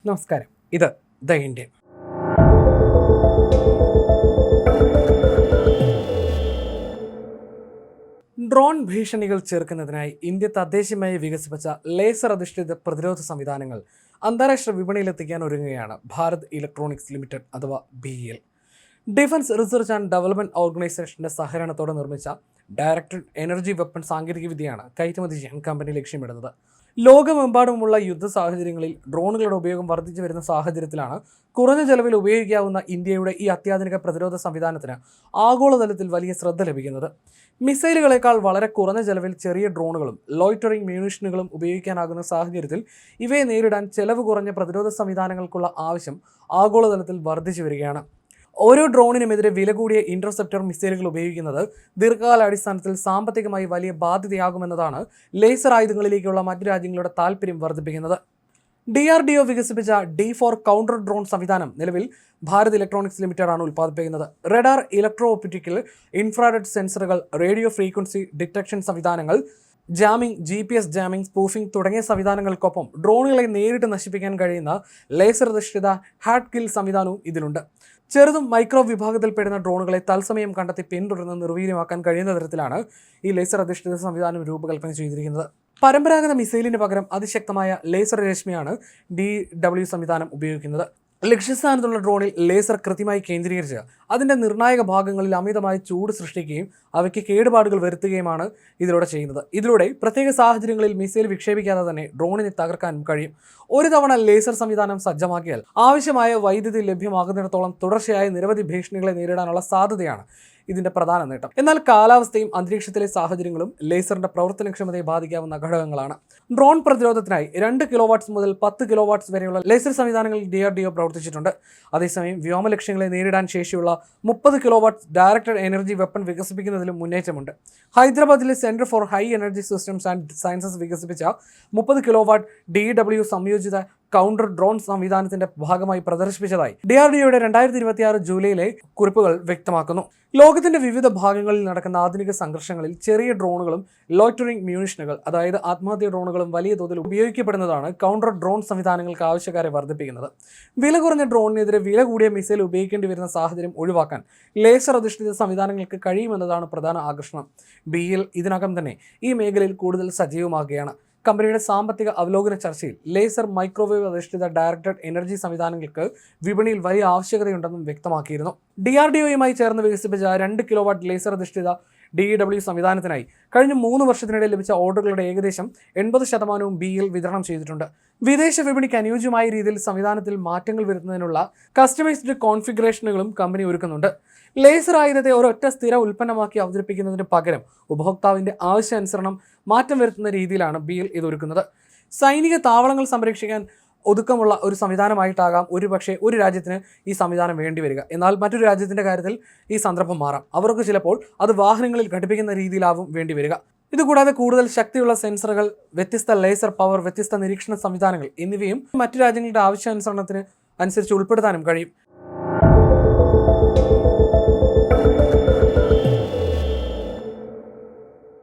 നമസ്കാരം, ഇത് the Indian. Drone ഭീഷണികൾ ചെറുക്കുന്നതിനായി ഇന്ത്യ തദ്ദേശീയമായി വികസിപ്പിച്ച ലേസർ അധിഷ്ഠിത പ്രതിരോധ സംവിധാനങ്ങൾ അന്താരാഷ്ട്ര വിപണിയിലെത്തിക്കാൻ ഒരുങ്ങുകയാണ് ഭാരത് ഇലക്ട്രോണിക്സ് ലിമിറ്റഡ് അഥവാ BEL. Defence research and development ഓർഗനൈസേഷന്റെ സഹകരണത്തോടെ നിർമ്മിച്ച ഡയറക്റ്റഡ് എനർജി വെപ്പൺ സാങ്കേതികവിദ്യയാണ് കയറ്റുമതി ചെയ്യാൻ കമ്പനി ലക്ഷ്യമിടുന്നത്. ലോകമെമ്പാടുമുള്ള യുദ്ധ സാഹചര്യങ്ങളിൽ ഡ്രോണുകളുടെ ഉപയോഗം വർദ്ധിച്ചു വരുന്ന സാഹചര്യത്തിലാണ് കുറഞ്ഞ ചെലവിൽ ഉപയോഗിക്കാവുന്ന ഇന്ത്യയുടെ ഈ അത്യാധുനിക പ്രതിരോധ സംവിധാനത്തിന് ആഗോളതലത്തിൽ വലിയ ശ്രദ്ധ ലഭിക്കുന്നത്. മിസൈലുകളേക്കാൾ വളരെ കുറഞ്ഞ ചെലവിൽ ചെറിയ ഡ്രോണുകളും ലോയിറ്ററിംഗ് മ്യൂണിഷനുകളും ഉപയോഗിക്കാനാകുന്ന സാഹചര്യത്തിൽ ഇവയെ നേരിടാൻ ചെലവ് കുറഞ്ഞ പ്രതിരോധ സംവിധാനങ്ങൾക്കുള്ള ആവശ്യം ആഗോളതലത്തിൽ വർദ്ധിച്ചു വരികയാണ്. ഓരോ ഡ്രോണിനുമെതിരെ വില കൂടിയ ഇന്റർസെപ്റ്റർ മിസൈലുകൾ ഉപയോഗിക്കുന്നത് ദീർഘകാലാടിസ്ഥാനത്തിൽ സാമ്പത്തികമായി വലിയ ബാധ്യതയാകുമെന്നതാണ് ലേസർ ആയുധങ്ങളിലേക്കുള്ള മറ്റു രാജ്യങ്ങളുടെ താൽപ്പര്യം വർദ്ധിപ്പിക്കുന്നത്. DRDO വികസിപ്പിച്ച D4 കൗണ്ടർ ഡ്രോൺ സംവിധാനം നിലവിൽ ഭാരത് ഇലക്ട്രോണിക്സ് ലിമിറ്റഡ് ആണ് ഉൽപ്പാദിപ്പിക്കുന്നത്. റഡാർ, ഇലക്ട്രോ ഒപ്റ്റിക്കൽ, ഇൻഫ്രാറെഡ് സെൻസറുകൾ, റേഡിയോ ഫ്രീക്വൻസി ഡിറ്റക്ഷൻ സംവിധാനങ്ങൾ, ജാമിംഗ്, GPS ജാമിംഗ്, സ്പൂഫിംഗ് തുടങ്ങിയ സംവിധാനങ്ങൾക്കൊപ്പം ഡ്രോണുകളെ നേരിട്ട് നശിപ്പിക്കാൻ കഴിയുന്ന ലേസർ അധിഷ്ഠിത ഹാർഡ് കിൽ സംവിധാനവും ഇതിലുണ്ട്. ചെറുതും മൈക്രോ വിഭാഗത്തിൽപ്പെടുന്ന ഡ്രോണുകളെ തത്സമയം കണ്ടെത്തി പിന്തുടർന്ന് നിർവീര്യമാക്കാൻ കഴിയുന്ന തരത്തിലാണ് ഈ ലേസർ അധിഷ്ഠിത സംവിധാനം രൂപകൽപ്പന ചെയ്തിരിക്കുന്നത്. പരമ്പരാഗത മിസൈലിന് പകരം അതിശക്തമായ ലേസർ രശ്മിയാണ് DW സംവിധാനം ഉപയോഗിക്കുന്നത്. ലക്ഷ്യസ്ഥാനത്തുള്ള ഡ്രോണിൽ ലേസർ കൃത്യമായി കേന്ദ്രീകരിച്ച് അതിൻ്റെ നിർണായക ഭാഗങ്ങളിൽ അമിതമായ ചൂട് സൃഷ്ടിക്കുകയും അവയ്ക്ക് കേടുപാടുകൾ വരുത്തുകയുമാണ് ഇതിലൂടെ ചെയ്യുന്നത്. ഇതിലൂടെ പ്രത്യേക സാഹചര്യങ്ങളിൽ മിസൈൽ വിക്ഷേപിക്കാതെ തന്നെ ഡ്രോണിനെ തകർക്കാനും കഴിയും. ഒരു തവണ ലേസർ സംവിധാനം സജ്ജമാക്കിയാൽ ആവശ്യമായ വൈദ്യുതി ലഭ്യമാകുന്നിടത്തോളം തുടർച്ചയായ നിരവധി ഭീഷണികളെ നേരിടാനുള്ള സാധ്യതയാണ് ഇതിന്റെ പ്രധാന നേട്ടം. എന്നാൽ കാലാവസ്ഥയും അന്തരീക്ഷത്തിലെ സാഹചര്യങ്ങളും ലേസറിന്റെ പ്രവർത്തനക്ഷമതയെ ബാധിക്കാവുന്ന ഘടകങ്ങളാണ്. ഡ്രോൺ പ്രതിരോധത്തിനായി 2 കിലോവാട്ട്സ് മുതൽ 10 കിലോവാട്ട്സ് വരെയുള്ള ലേസർ സംവിധാനങ്ങളിൽ DRDO പ്രവർത്തിച്ചിട്ടുണ്ട്. അതേസമയം വ്യോമ ലക്ഷ്യങ്ങളെ നേരിടാൻ ശേഷിയുള്ള 30 കിലോവാട്ട്സ് ഡയറക്റ്റഡ് എനർജി വെപ്പൺ വികസിപ്പിക്കുന്നതിലും മുന്നേറ്റമുണ്ട്. ഹൈദരാബാദിലെ centre for high energy systems and sciences വികസിപ്പിച്ച 30 കിലോവാട്ട് DW സംയോജിത കൗണ്ടർ ഡ്രോൺ സംവിധാനത്തിന്റെ ഭാഗമായി പ്രദർശിപ്പിച്ചതായി DRDOയുടെ 2026 ജൂലൈയിലെ കുറിപ്പുകൾ വ്യക്തമാക്കുന്നു. ലോകത്തിന്റെ വിവിധ ഭാഗങ്ങളിൽ നടക്കുന്ന ആധുനിക സംഘർഷങ്ങളിൽ ചെറിയ ഡ്രോണുകളും ലോയിറ്ററിംഗ് മ്യൂണിഷനുകൾ, അതായത് ആത്മഹത്യ ഡ്രോണുകളും വലിയ തോതിൽ ഉപയോഗിക്കപ്പെടുന്നതാണ് കൗണ്ടർ ഡ്രോൺ സംവിധാനങ്ങൾക്ക് ആവശ്യക്കാരെ വർദ്ധിപ്പിക്കുന്നത്. വില കുറഞ്ഞ ഡ്രോണിനെതിരെ വില കൂടിയ മിസൈൽ ഉപയോഗിക്കേണ്ടി വരുന്ന സാഹചര്യം ഒഴിവാക്കാൻ ലേസർ അധിഷ്ഠിത സംവിധാനങ്ങൾക്ക് കഴിയുമെന്നതാണ് പ്രധാന ആകർഷണം. BEL ഇതിനകം തന്നെ ഈ മേഖലയിൽ കൂടുതൽ സജീവമാകുകയാണ്. കമ്പനിയുടെ സാമ്പത്തിക അവലോകന ചർച്ചയിൽ ലേസർ മൈക്രോവേവ് അധിഷ്ഠിത ഡയറക്റ്റഡ് എനർജി സംവിധാനങ്ങൾക്ക് വിപണിയിൽ വലിയ ആവശ്യകതയുണ്ടെന്നും വ്യക്തമാക്കിയിരുന്നു. DRDOയുമായി ചേർന്ന് വികസിപ്പിച്ച 2 കിലോവാട്ട് ലേസർ അധിഷ്ഠിത DW സംവിധാനത്തിനായി കഴിഞ്ഞ 3 വർഷത്തിനിടെ ലഭിച്ച ഓർഡറുകളുടെ ഏകദേശം 80% BEL വിതരണം ചെയ്തിട്ടുണ്ട്. വിദേശ വിപണിക്ക് അനുയോജ്യമായ രീതിയിൽ സംവിധാനത്തിൽ മാറ്റങ്ങൾ വരുത്തുന്നതിനുള്ള കസ്റ്റമൈസ്ഡ് കോൺഫിഗറേഷനുകളും കമ്പനി ഒരുക്കുന്നുണ്ട്. ലേസർ ആയുധത്തെ ഒരൊറ്റ സ്ഥിര ഉൽപ്പന്നമാക്കി അവതരിപ്പിക്കുന്നതിന് പകരം ഉപഭോക്താവിൻ്റെ ആവശ്യാനുസരണം മാറ്റം വരുത്തുന്ന രീതിയിലാണ് BEL ഇത് ഒരുക്കുന്നത്. സൈനിക താവളങ്ങൾ സംരക്ഷിക്കാൻ ഒതുക്കമുള്ള ഒരു സംവിധാനമായിട്ടാകാം ഒരുപക്ഷെ ഒരു രാജ്യത്തിന് ഈ സംവിധാനം വേണ്ടിവരിക. എന്നാൽ മറ്റൊരു രാജ്യത്തിൻ്റെ കാര്യത്തിൽ ഈ സന്ദർഭം മാറാം. അവർക്ക് ചിലപ്പോൾ അത് വാഹനങ്ങളിൽ ഘടിപ്പിക്കുന്ന രീതിയിലാവും വേണ്ടിവരിക. ഇതുകൂടാതെ കൂടുതൽ ശക്തിയുള്ള സെൻസറുകൾ, വ്യത്യസ്ത ലേസർ പവർ, വ്യത്യസ്ത നിരീക്ഷണ സംവിധാനങ്ങൾ എന്നിവയും മറ്റു രാജ്യങ്ങളുടെ ആവശ്യാനുസരണത്തിന് അനുസരിച്ച് ഉൾപ്പെടുത്താനും കഴിയും.